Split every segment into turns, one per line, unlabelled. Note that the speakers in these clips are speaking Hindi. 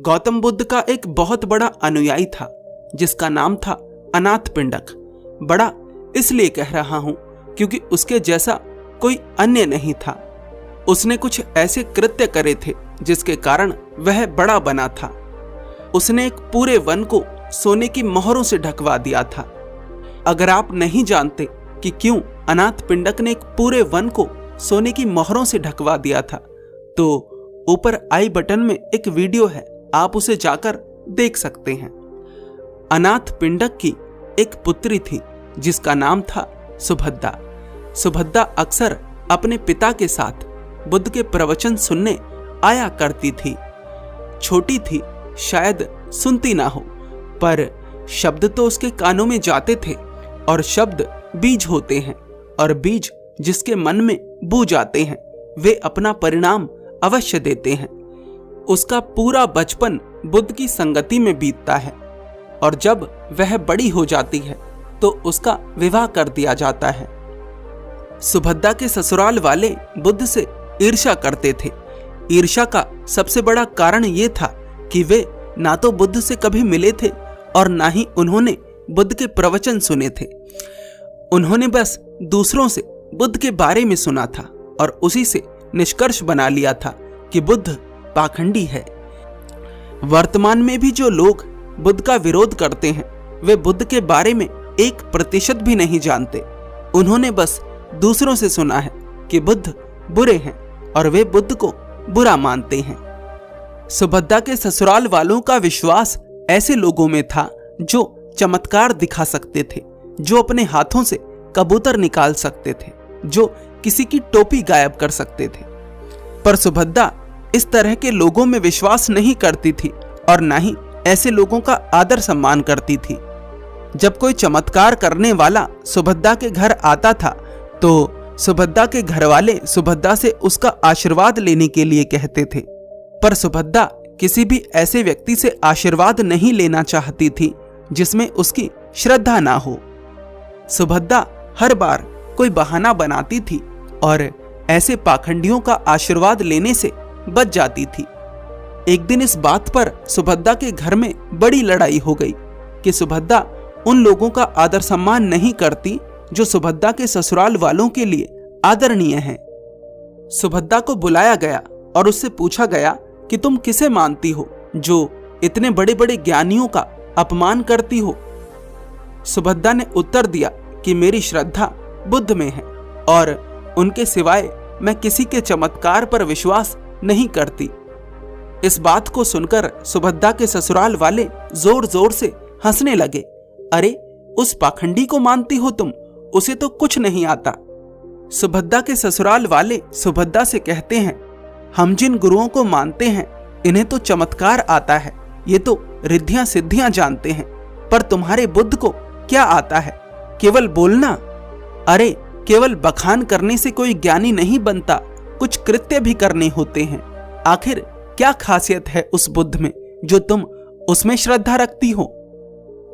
गौतम बुद्ध का एक बहुत बड़ा अनुयायी था जिसका नाम था अनाथ पिंडक। बड़ा इसलिए कह रहा हूं क्योंकि उसके जैसा कोई अन्य नहीं था। उसने कुछ ऐसे कृत्य करे थे जिसके कारण वह बड़ा बना था। उसने एक पूरे वन को सोने की मोहरों से ढकवा दिया था। अगर आप नहीं जानते कि क्यों अनाथ पिंडक ने एक पूरे वन को सोने की मोहरों से ढकवा दिया था, तो ऊपर आई बटन में एक वीडियो है, आप उसे जाकर देख सकते हैं। अनाथ पिंडक की एक पुत्री थी जिसका नाम था सुभद्दा। सुभद्दा अक्सर अपने पिता के साथ बुद्ध के प्रवचन सुनने आया करती थी। छोटी थी, शायद सुनती ना हो, पर शब्द तो उसके कानों में जाते थे और शब्द बीज होते हैं और बीज जिसके मन में बू जाते हैं वे अपना परिणाम अवश्य देते हैं। उसका पूरा बचपन बुद्ध की संगति में बीतता है और जब वह बड़ी हो जाती है तो उसका विवाह कर दिया जाता है। सुभद्दा के ससुराल वाले बुद्ध से ईर्ष्या करते थे। ईर्ष्या का सबसे बड़ा कारण यह था कि वे ना तो बुद्ध से कभी मिले थे और ना ही उन्होंने बुद्ध के प्रवचन सुने थे। उन्होंने बस दूसरों से बुद्ध के बारे में सुना था और उसी से निष्कर्ष बना लिया था कि बुद्ध पाखंडी है। वर्तमान में भी जो लोग बुद्ध का विरोध करते हैं वे बुद्ध के बारे में 1% भी नहीं जानते। उन्होंने बस दूसरों से सुना है कि बुद्ध बुरे हैं और वे बुद्ध को बुरा मानते हैं। सुभद्दा के ससुराल वालों का विश्वास ऐसे लोगों में था जो चमत्कार दिखा सकते थे, जो अपने हाथों से कबूतर निकाल सकते थे, जो किसी की टोपी गायब कर सकते थे। पर सुभद्दा इस तरह के लोगों में विश्वास नहीं करती थी और ना ही ऐसे लोगों का आदर सम्मान करती थी। जब कोई चमत्कार करने वाला सुभद्दा के घर आता था तो सुभद्दा के घरवाले सुभद्दा से उसका आशीर्वाद लेने के लिए कहते थे, पर सुभद्दा किसी भी ऐसे व्यक्ति से आशीर्वाद नहीं लेना चाहती थी जिसमें उसकी श्रद्धा ना हो। सुभद्दा हर बार कोई बहाना बनाती थी और ऐसे पाखंडियों का आशीर्वाद लेने से बच जाती थी। एक दिन इस बात पर सुभद्दा के घर में बड़ी लड़ाई हो गई कि सुभद्दा उन लोगों का आदर सम्मान नहीं करती जो सुभद्दा के ससुराल वालों के लिए आदरणीय हैं। सुभद्दा को बुलाया गया और उससे पूछा गया कि तुम किसे मानती हो जो इतने बड़े बड़े ज्ञानियों का अपमान करती हो। सुभद्दा ने उत्तर दिया कि मेरी श्रद्धा बुद्ध में है और उनके सिवाय मैं किसी के चमत्कार पर विश्वास नहीं करती। इस बात को सुनकर सुभद्दा के ससुराल वाले जोर जोर से हंसने लगे। अरे, उस पाखंडी को मानती हो तुम, उसे तो कुछ नहीं आता। सुभद्दा के ससुराल वाले सुभद्दा से कहते हैं, हम जिन गुरुओं को मानते हैं इन्हें तो चमत्कार आता है, ये तो रिद्धियां सिद्धियां जानते हैं, पर तुम्हारे बुद्ध को क्या आता है? केवल बोलना। अरे, केवल बखान करने से कोई ज्ञानी नहीं बनता, कुछ कृत्य भी करने होते हैं। आखिर क्या खासियत है उस बुद्ध में जो तुम उसमें श्रद्धा रखती हो?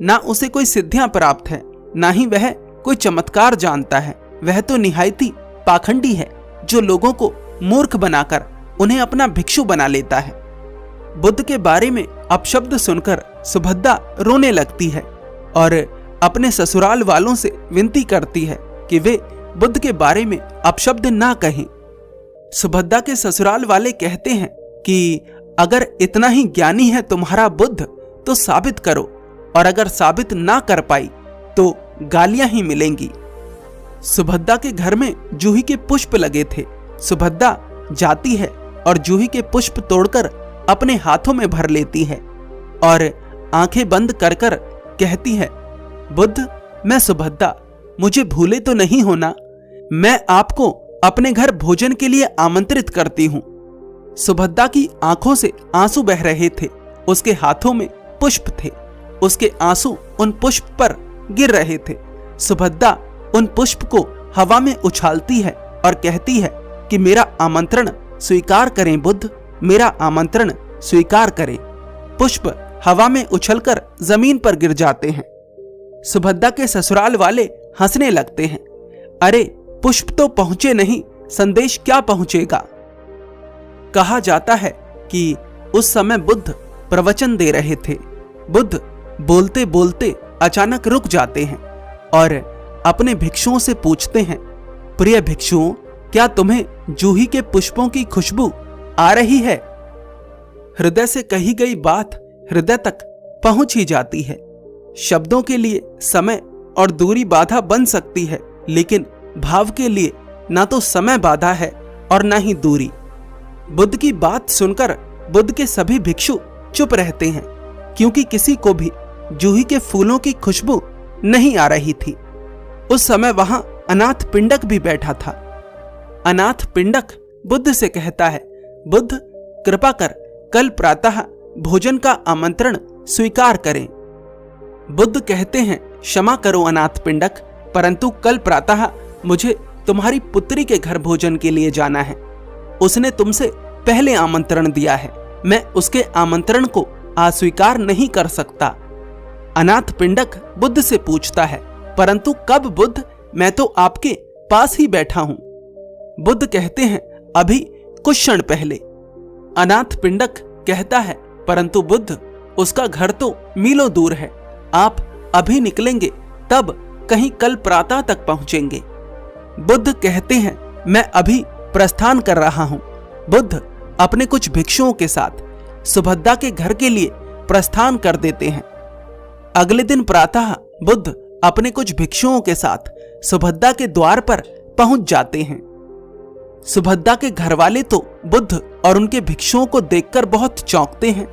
ना उसे कोई सिद्धियां प्राप्त है, ना ही वह कोई चमत्कार जानता है। वह तो निहायती पाखंडी है जो लोगों को मूर्ख बनाकर उन्हें अपना भिक्षु बना लेता है। बुद्ध के बारे में अपशब्द सुनकर सुभद्दा रोने लगती है और अपने ससुराल वालों से विनती करती है कि वे बुद्ध के बारे में अपशब्द ना कहें। सुभद्दा के ससुराल वाले कहते हैं कि अगर इतना ही ज्ञानी है तुम्हारा बुद्ध तो साबित करो, और अगर साबित ना कर पाई तो गालियां ही मिलेंगी। सुभद्दा के घर में जूही के पुष्प लगे थे। सुभद्दा जाती है और जूही के पुष्प तोड़कर अपने हाथों में भर लेती है और आंखें बंद कर कर कहती है, बुद्ध, मैं सुभद्दा, मुझे भूले तो नहीं होना। मैं आपको अपने घर भोजन के लिए आमंत्रित करती हूँ। सुभद्दा की आंखों से आंसू बह रहे थे, उसके हाथों में पुष्प थे, उसके आंसू उन पुष्प पर गिर रहे थे। सुभद्दा उन पुष्प को हवा में उछालती है और कहती है कि मेरा आमंत्रण स्वीकार करें बुद्ध, मेरा आमंत्रण स्वीकार करें। पुष्प हवा में उछलकर जमीन पर गिर जाते हैं। सुभद्दा के ससुराल वाले हंसने लगते हैं। अरे, पुष्प तो पहुंचे नहीं, संदेश क्या पहुंचेगा? कहा जाता है कि उस समय बुद्ध प्रवचन दे रहे थे। बुद्ध बोलते बोलते अचानक रुक जाते हैं और अपने भिक्षुओं से पूछते हैं, प्रिय भिक्षुओं, क्या तुम्हें जूही के पुष्पों की खुशबू आ रही है? हृदय से कही गई बात हृदय तक पहुंच ही जाती है। शब्दों के लिए समय और दूरी बाधा बन सकती है, लेकिन भाव के लिए ना तो समय बाधा है और ना ही दूरी। बुद्ध की बात सुनकर बुद्ध के सभी भिक्षु चुप रहते हैं, क्योंकि किसी को भी जूही के फूलों की खुशबू नहीं आ रही थी। उस समय वहां अनाथ पिंडक भी बैठा था। अनाथ पिंडक बुद्ध से कहता है, बुद्ध कृपा कर कल प्रातः भोजन का आमंत्रण स्वीकार करें। बुद्ध कहते हैं, क्षमा करो अनाथ पिंडक, परंतु कल प्रातः मुझे तुम्हारी पुत्री के घर भोजन के लिए जाना है। उसने तुमसे पहले आमंत्रण दिया है, मैं उसके आमंत्रण को अस्वीकार नहीं कर सकता। अनाथ पिंडक बुद्ध से पूछता है, परंतु कब बुद्ध? मैं तो आपके पास ही बैठा हूं। बुद्ध कहते हैं, अभी कुछ क्षण पहले। अनाथ पिंडक कहता है, परंतु बुद्ध, उसका घर तो मीलों दूर है, आप अभी निकलेंगे तब कहीं कल प्रातः तक पहुंचेंगे। बुद्ध कहते हैं, मैं अभी प्रस्थान कर रहा हूं। बुद्ध अपने कुछ भिक्षुओं के साथ सुभद्रा के घर के लिए प्रस्थान कर देते हैं। अगले दिन प्रातः बुद्ध अपने कुछ भिक्षुओं के साथ सुभद्रा के द्वार पर पहुंच जाते हैं। सुभद्रा के घर वाले तो बुद्ध और उनके भिक्षुओं को देखकर बहुत चौंकते हैं,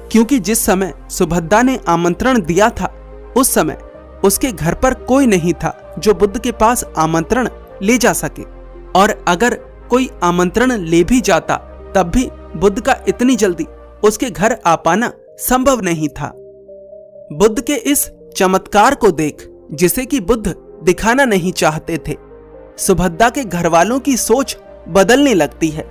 क्योंकि जिस समय सुभद्रा ने आमंत्रण दिया था उस समय उसके घर पर कोई नहीं था जो बुद्ध के पास आमंत्रण ले जा सके, और अगर कोई आमंत्रण ले भी जाता तब भी बुद्ध का इतनी जल्दी उसके घर आ पाना संभव नहीं था। बुद्ध के इस चमत्कार को देख, जिसे कि बुद्ध दिखाना नहीं चाहते थे, सुभद्रा के घर वालों की सोच बदलने लगती है,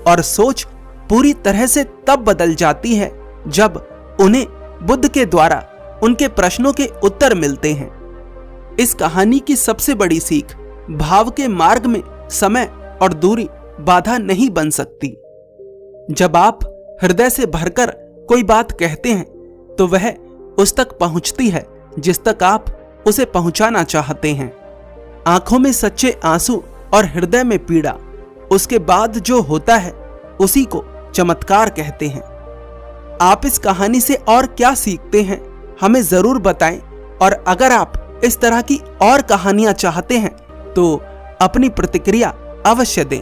और सोच पूरी तरह से तब बदल जाती है जब उन्हें बुद्ध के द्वारा उनके प्रश्नों के उत्तर मिलते हैं। इस कहानी की सबसे बड़ी सीख, भाव के मार्ग में समय और दूरी बाधा नहीं बन सकती। जब आप हृदय से भरकर कोई बात कहते हैं तो वह उस तक पहुंचती है जिस तक आप उसे पहुंचाना चाहते हैं। आंखों में सच्चे आंसू और हृदय में पीड़ा, उसके बाद जो होता है उसी को चमत्कार कहते हैं। आप इस कहानी से और क्या सीखते हैं, हमें जरूर बताएं, और अगर आप इस तरह की और कहानियां चाहते हैं तो अपनी प्रतिक्रिया अवश्य दें।